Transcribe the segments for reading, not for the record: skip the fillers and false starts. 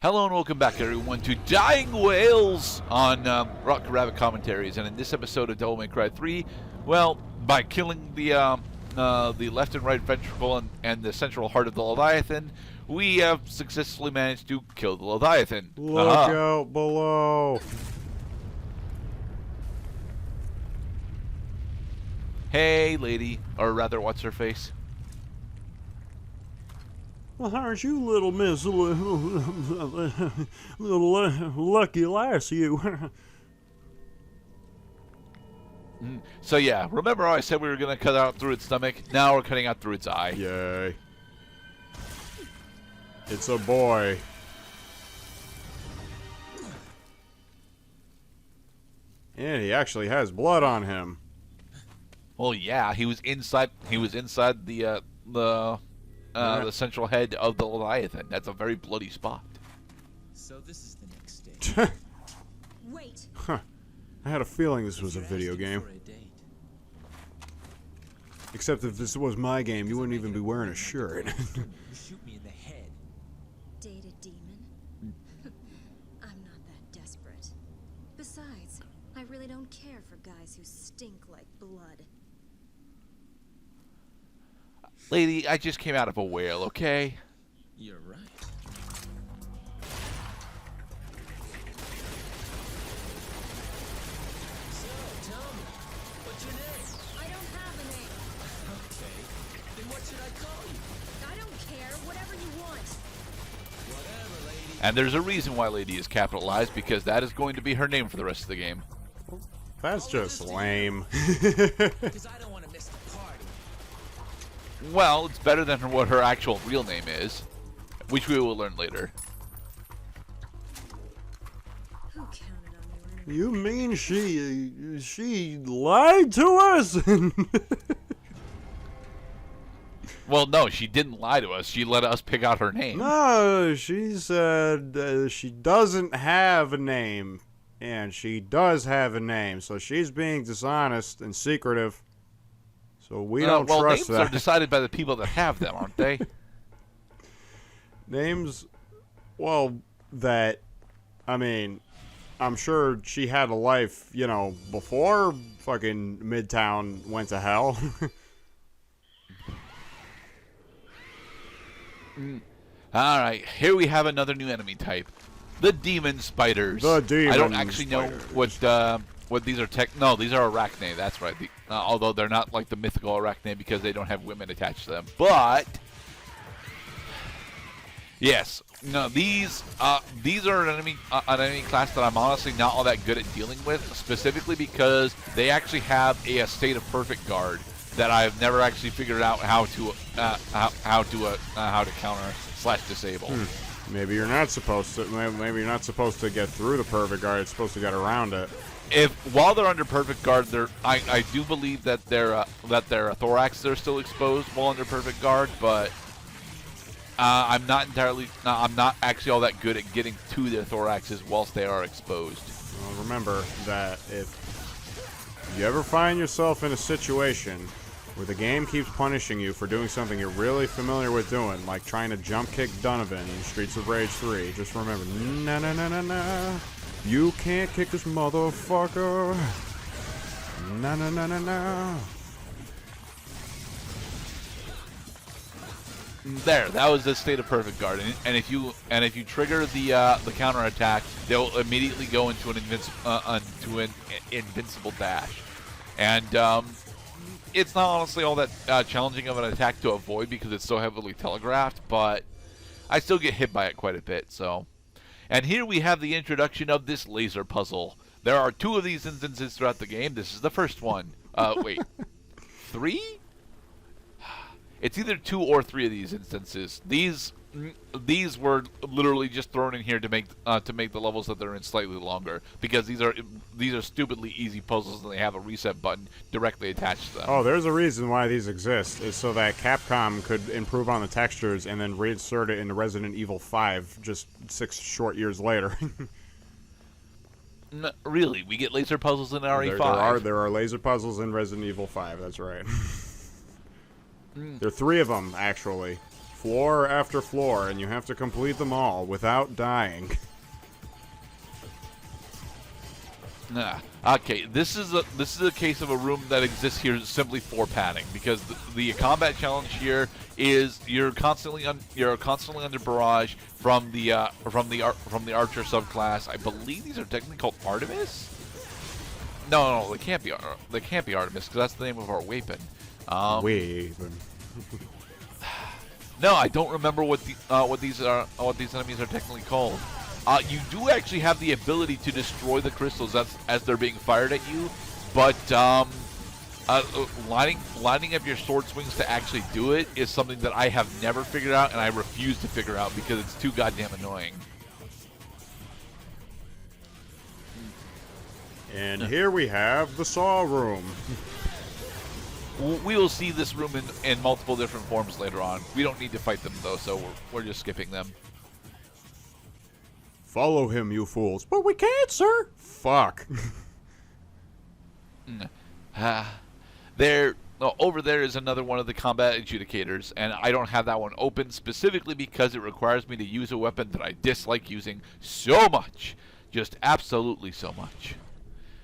Hello and welcome back, everyone, to Dying Whales on Rock Rabbit Commentaries. And in this episode of Devil May Cry 3, well, by killing the left and right ventricle and the central heart of the Leviathan, we have successfully managed to kill the Leviathan. Look out below. Hey, lady. Or rather, what's her face? Well, aren't you little miss, little lucky lass, you? So yeah, remember how I said we were going to cut out through its stomach? Now we're cutting out through its eye. Yay. It's a boy. And he actually has blood on him. Well, yeah, he was inside the central head of the Leviathan. That's a very bloody spot. So this is the next stage. Wait. Huh. I had a feeling this was a video game. Except if this was my game, you wouldn't even be wearing a shirt. You shoot me in the head. Date a demon? I'm not that desperate. Besides, I really don't care for guys who stink like blood. Lady, I just came out of a whale, okay? You're right. So, tell me, what's your name? I don't have a name. Okay, then what should I call you? I don't care. Whatever you want. Whatever, lady. And there's a reason why Lady is capitalized, because that is going to be her name for the rest of the game. That's just lame. Because I don't want to miss the party. Well, it's better than what her actual real name is, which we will learn later. Who counted on you anyway? You mean she lied to us? Well, no, she didn't lie to us. She let us pick out her name. No, she said she doesn't have a name, and she does have a name, so she's being dishonest and secretive. So we don't well, trust names that. are decided by the people that have them, aren't they? Names, well, I mean, I'm sure she had a life, you know, before fucking Midtown went to hell. All right, here we have another new enemy type, the demon spiders. The demon I don't actually know spiders. what these are. No, these are arachne. That's right. Although they're not like the mythical arachne because they don't have women attached to them. But yes, no, these are an enemy class that I'm honestly not all that good at dealing with, specifically because they actually have a state of perfect guard that I've never actually figured out how to counter/disable. Maybe you're not supposed to. Maybe you're not supposed to get through the perfect guard. It's supposed to get around it. While they're under perfect guard, I do believe that their thoraxes are still exposed while under perfect guard, but I'm not actually all that good at getting to their thoraxes whilst they are exposed. Well, remember that if you ever find yourself in a situation where the game keeps punishing you for doing something you're really familiar with doing, like trying to jump kick Donovan in Streets of Rage 3, just remember, no. You can't kick this motherfucker. No. There, that was the state of perfect guard, and if you trigger the counterattack, they'll immediately go into an invincible dash, and it's not honestly all that challenging of an attack to avoid because it's so heavily telegraphed, but I still get hit by it quite a bit. So, and here we have the introduction of this laser puzzle. There are 2 of these instances throughout the game. This is the first one. Wait, 3? It's either 2 or 3 of these instances. These were literally just thrown in here to make the levels that they're in slightly longer, because these are stupidly easy puzzles and they have a reset button directly attached to them. Oh, there's a reason why these exist. Is so that Capcom could improve on the textures and then reinsert it into Resident Evil 5 just 6 short years later. Really, we get laser puzzles in RE5. There are laser puzzles in Resident Evil 5. That's right. There are 3 of them actually. floor after floor, and you have to complete them all without dying. Nah. Okay, this is a case of a room that exists here simply for padding, because the combat challenge here is you're constantly under barrage from the archer subclass. I believe these are technically called Artemis. No, they can't be. They can't be Artemis, because that's the name of our weapon. Weapon. No, I don't remember what these enemies are technically called. You do actually have the ability to destroy the crystals as they're being fired at you, but lining up your sword swings to actually do it is something that I have never figured out, and I refuse to figure out because it's too goddamn annoying. And here we have the saw room. We will see this room in multiple different forms later on. We don't need to fight them though, so we're just skipping them. Follow him, you fools. But we can't, sir. Fuck. Over there is another one of the combat adjudicators, and I don't have that one open specifically because it requires me to use a weapon that I dislike using so much. Just absolutely so much.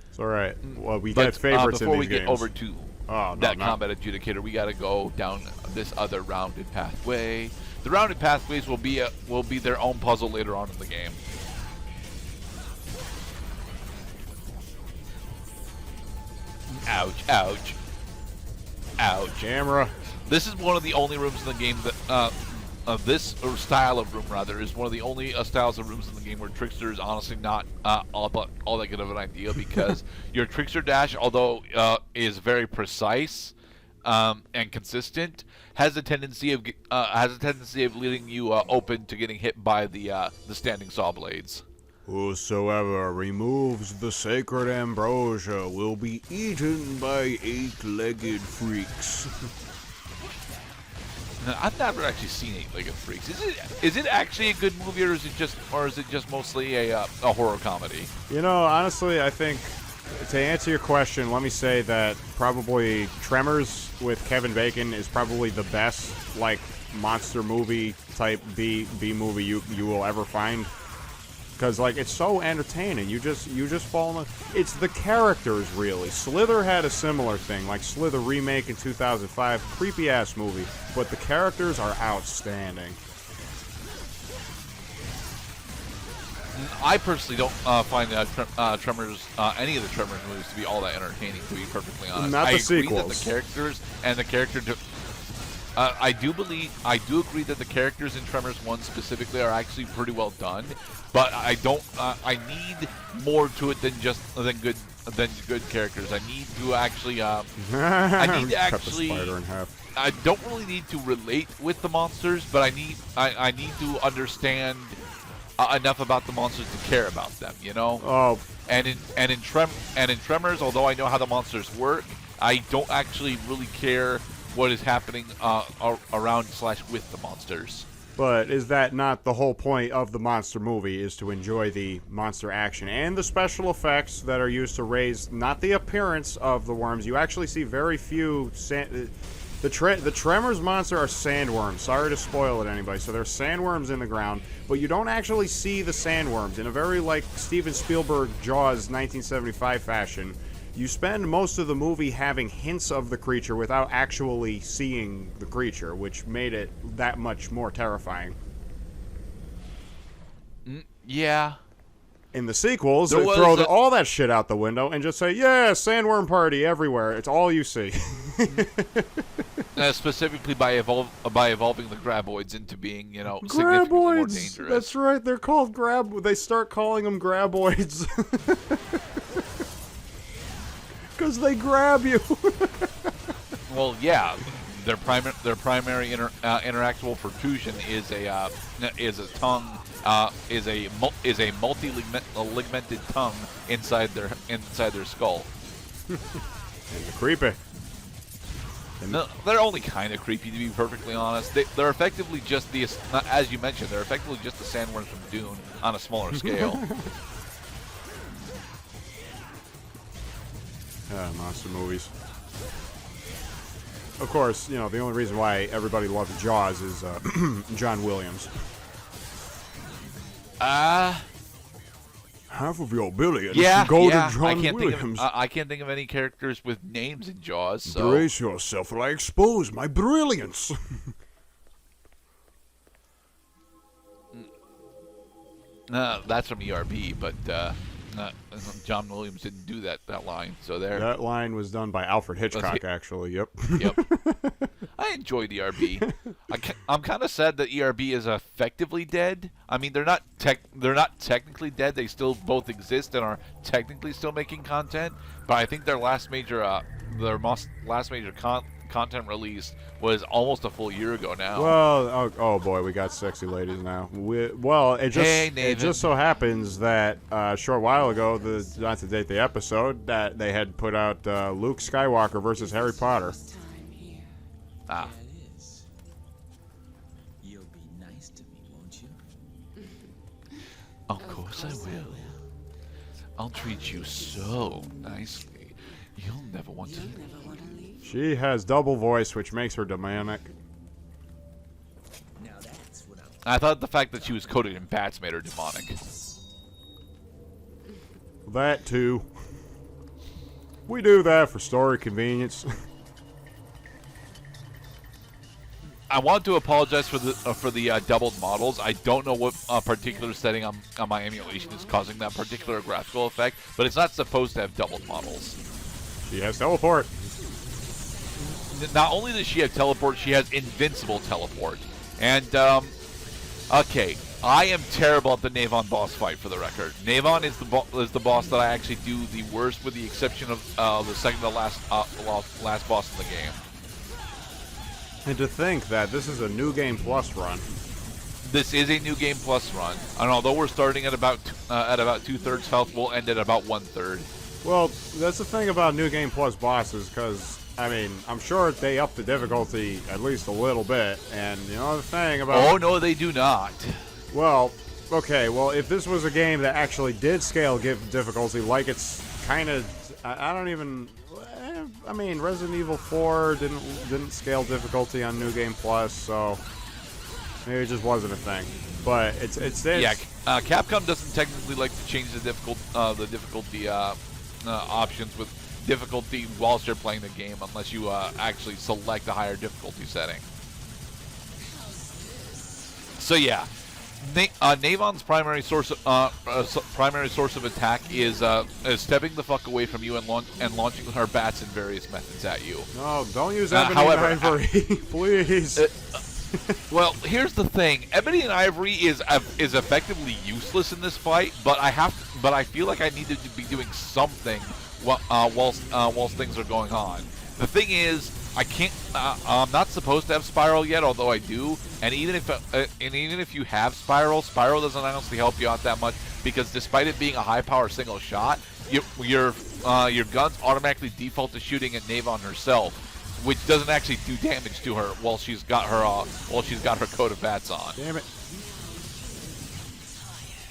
It's alright. Well, we got favorites in these games. Before we get over to combat adjudicator, we got to go down this other rounded pathway. The rounded pathways will be their own puzzle later on in the game. Ouch, ouch, ouch. Camera. This is one of the only rooms in the game that, this style of room rather, is one of the only styles of rooms in the game where Trickster is honestly not all that good of an idea, because your Trickster dash, although is very precise and consistent, has a tendency of leading you open to getting hit by the standing saw blades. Whosoever removes the sacred ambrosia will be eaten by eight-legged freaks. Now, I've never actually seen Eight-Legged Freaks. Is it actually a good movie, or is it just mostly a horror comedy? You know, honestly, I think to answer your question, let me say that probably Tremors with Kevin Bacon is probably the best monster movie type B movie you will ever find. Because it's so entertaining. You just fall in. It's the characters, really. Slither had a similar thing, like Slither remake in 2005, creepy ass movie, but the characters are outstanding. I personally don't find Tremors, any of the Tremors movies to be all that entertaining, to be perfectly honest. Not the sequels. I agree that the characters and the character. I do agree that the characters in Tremors 1 specifically are actually pretty well done, but I don't. I need more to it than good characters. I need to actually. I need to actually. Cut the spider in half. I don't really need to relate with the monsters, but I need to understand enough about the monsters to care about them. You know. Oh. And in Tremors, although I know how the monsters work, I don't actually really care what is happening around / with the monsters. But is that not the whole point of the monster movie, is to enjoy the monster action and the special effects that are used to raise not the appearance of the worms? You actually see very few the Tremors monster are sandworms. Sorry to spoil it anybody. So there's sandworms in the ground, but you don't actually see the sandworms in a very Steven Spielberg Jaws 1975 fashion. You spend most of the movie having hints of the creature without actually seeing the creature, which made it that much more terrifying. Yeah. In the sequels, they throw all that shit out the window and just say, yeah, sandworm party everywhere. It's all you see. Specifically by evolving the graboids into being, significantly more dangerous. That's right. They're called They start calling them graboids. Because they grab you. Well, yeah, their primary interactable protrusion is a tongue, is a multi-ligmented tongue inside their skull. And they're creepy. No, they're only kind of creepy, to be perfectly honest. They're effectively just as you mentioned, they're effectively just the sandworms from Dune on a smaller scale. Monster movies. of course, you know, the only reason why everybody loves Jaws is John Williams. Half of your billions Yeah, go yeah. to John Williams. I can't think of any characters with names in Jaws. So. Brace yourself while I expose my brilliance. That's from ERB, but John Williams didn't do that line. So there. That line was done by Alfred Hitchcock, actually. Yep. Yep. I enjoyed ERB. I'm kind of sad that ERB is effectively dead. I mean, they're not technically dead. They still both exist and are technically still making content. But I think their last major content release was almost a full year ago now. Well, oh boy, we got sexy ladies now. It just so happens that a short while ago, not to date the episode, that they had put out Luke Skywalker versus Harry Potter. Time here. Ah. That is. You'll be nice to me, won't you? Of course I will. I'll treat you so nicely. You'll never want to leave. She has double voice, which makes her demonic. Now that's what I'm. I thought the fact that she was coated in bats made her demonic. That too. We do that for story convenience. I want to apologize for the doubled models. I don't know what particular setting on my emulation is causing that particular graphical effect, but it's not supposed to have doubled models. She has teleport. Not only does she have teleport, she has invincible teleport. And, okay, I am terrible at the Nevan boss fight, for the record. Nevan is the boss that I actually do the worst, with the exception of the second to last boss in the game. And to think that this is a New Game Plus run. This is a New Game Plus run, and although we're starting at about 2/3 health, we'll end at about 1/3. Well, that's the thing about New Game Plus bosses, because, I mean, I'm sure they up the difficulty at least a little bit, and you know the thing about... Oh, no, they do not. Well, okay, well, if this was a game that actually did scale difficulty, like it's kind of... I don't even... I mean, Resident Evil 4 didn't scale difficulty on New Game Plus, so maybe it just wasn't a thing. But it's yeah. Capcom doesn't technically like to change the difficulty options with difficulty whilst you're playing the game, unless you actually select a higher difficulty setting. So yeah, Nevan's primary source of attack is stepping the fuck away from you and launching her bats in various methods at you. No, don't use Ebony and Ivory, please. Well, here's the thing: Ebony and Ivory is effectively useless in this fight, but I feel like I needed to be doing something whilst things are going on. The thing is, I can't. I'm not supposed to have Spiral yet, although I do. And even if you have Spiral doesn't honestly help you out that much, because despite it being a high power single shot, your guns automatically default to shooting at Nevan herself, which doesn't actually do damage to her while she's got her coat of bats on. Damn it.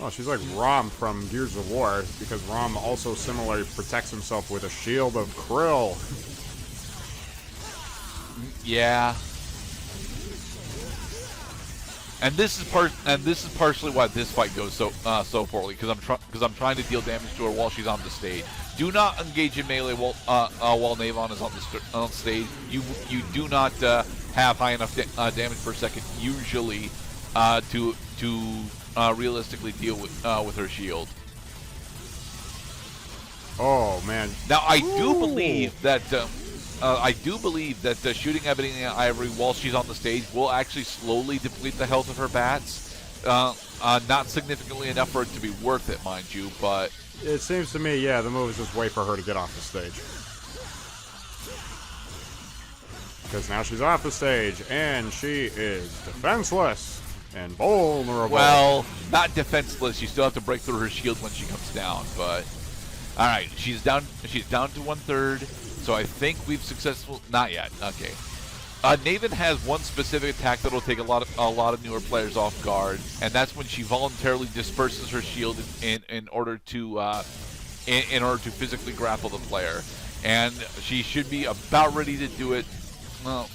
Oh, she's like Rom from Gears of War, because Rom also similarly protects himself with a shield of krill. Yeah. And this is partially why this fight goes so poorly, because I'm trying to deal damage to her while she's on the stage. Do not engage in melee while Nevan is on the stage. You do not have high enough damage per second usually to realistically deal with her shield. Oh man! Now I do believe that shooting Ebony and Ivory while she's on the stage will actually slowly deplete the health of her bats. Not significantly enough for it to be worth it, mind you, but... It seems to me, yeah, the move is just wait for her to get off the stage. Because now she's off the stage, and she is defenseless and vulnerable. Well, not defenseless. You still have to break through her shield when she comes down, but... Alright, she's down to 1/3. So I think we've successful. Not yet. Okay. Nevan has one specific attack that'll take a lot of newer players off guard, and that's when she voluntarily disperses her shield in order to physically grapple the player. And she should be about ready to do it Well,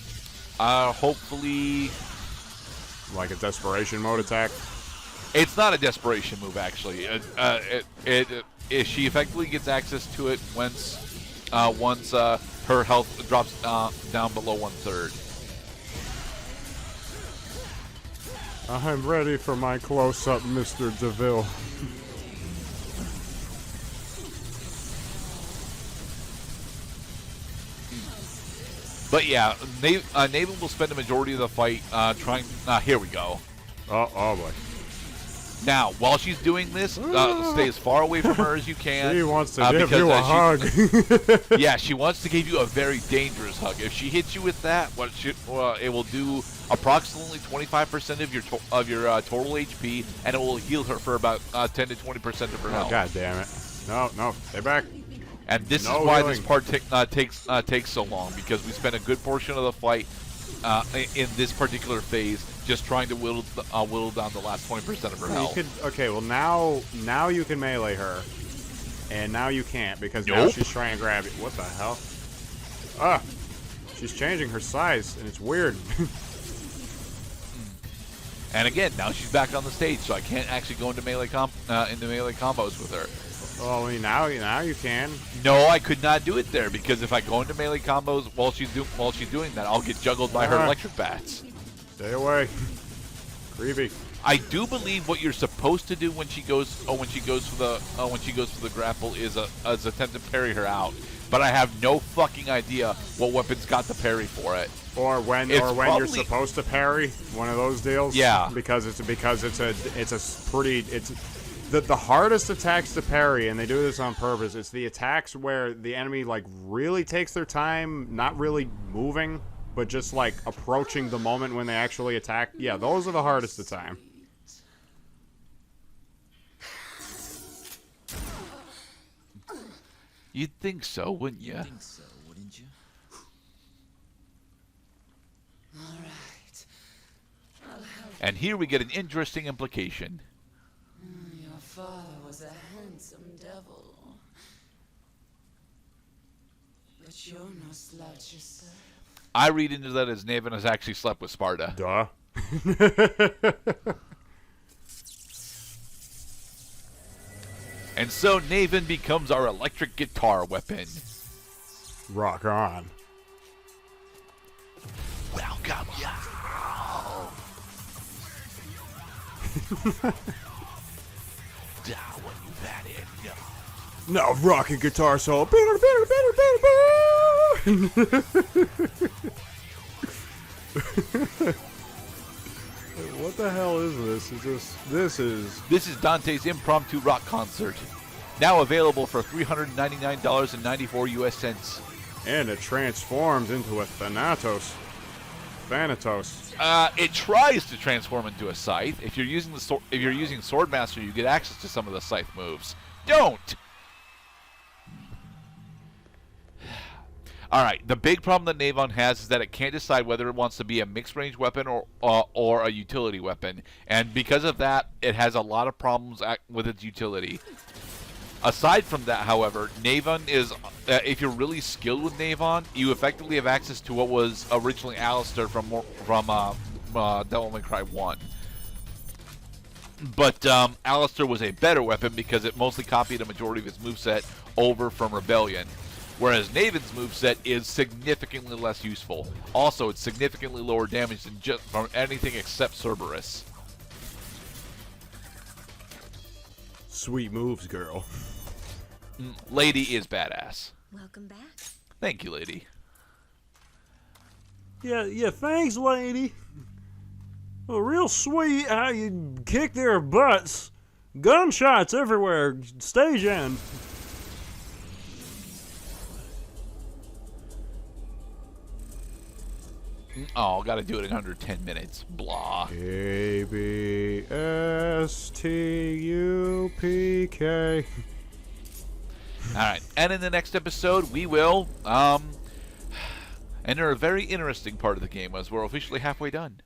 hopefully... Like a desperation mode attack? It's not a desperation move, actually. She effectively gets access to it once her health drops down below 1/3. I'm ready for my close-up, Mr. DeVille. But yeah, Nevan will spend the majority of the fight trying... here we go. Oh boy. Now, while she's doing this, stay as far away from her as you can. She wants to give because, you a hug. Yeah, she wants to give you a very dangerous hug. If she hits you with that, it will do approximately 25% of your total HP, and it will heal her for about 10 to 20% of her health. God damn it! No, stay back. And this is why this part takes so long, because we spent a good portion of the fight in this particular phase just trying to whittle down the last 20% of her health. Okay, well now you can melee her, and now you can't because now she's trying to grab you. What the hell? She's changing her size, and it's weird. And again, now she's back on the stage, so I can't actually go into melee combos with her. Well, I mean, now you can. No, I could not do it there because if I go into melee combos while she's doing that, I'll get juggled by her electric bats. Stay away. Creepy. I do believe what you're supposed to do when she goes for the grapple is attempt to parry her out. But I have no fucking idea what weapon's got the parry for it. Or when you're supposed to parry, one of those deals. Yeah. Because it's the hardest attacks to parry, and they do this on purpose. It's the attacks where the enemy like really takes their time, not really moving, but just like approaching the moment when they actually attack. Yeah, those are the hardest to time. You'd think so, wouldn't you? Think so, wouldn't you? All right. And here we get an interesting implication. Your father was a handsome devil. But you're no slouch yourself. I read into that as Nevan has actually slept with Sparta. Duh. And so Nevan becomes our electric guitar weapon. Rock on. Welcome, y'all. Down when you've had it. Now rocking guitar solo. What the hell is this? This is Dante's impromptu rock concert. Now available for $399.94 US cents. and it transforms into a Thanatos. It tries to transform into a scythe. If you're using Swordmaster, you get access to some of the scythe moves. Don't. All right. The big problem that Nevan has is that it can't decide whether it wants to be a mixed-range weapon or a utility weapon, and because of that, it has a lot of problems with its utility. Aside from that, however, Nevan is, if you're really skilled with Nevan, you effectively have access to what was originally Alistair from Devil May Cry 1. But Alistair was a better weapon because it mostly copied a majority of his moveset over from Rebellion. Whereas Nevan's moveset is significantly less useful. Also, it's significantly lower damage than just from anything except Cerberus. sweet moves, girl. Lady is badass. Welcome back. Thank you, Lady. Yeah, thanks, lady. Well, real sweet how you kick their butts. Gunshots everywhere. Stage end. Oh, gotta do it in under 10 minutes. Blah. ABSTUPK. Alright, and in the next episode, we will enter a very interesting part of the game as we're officially halfway done.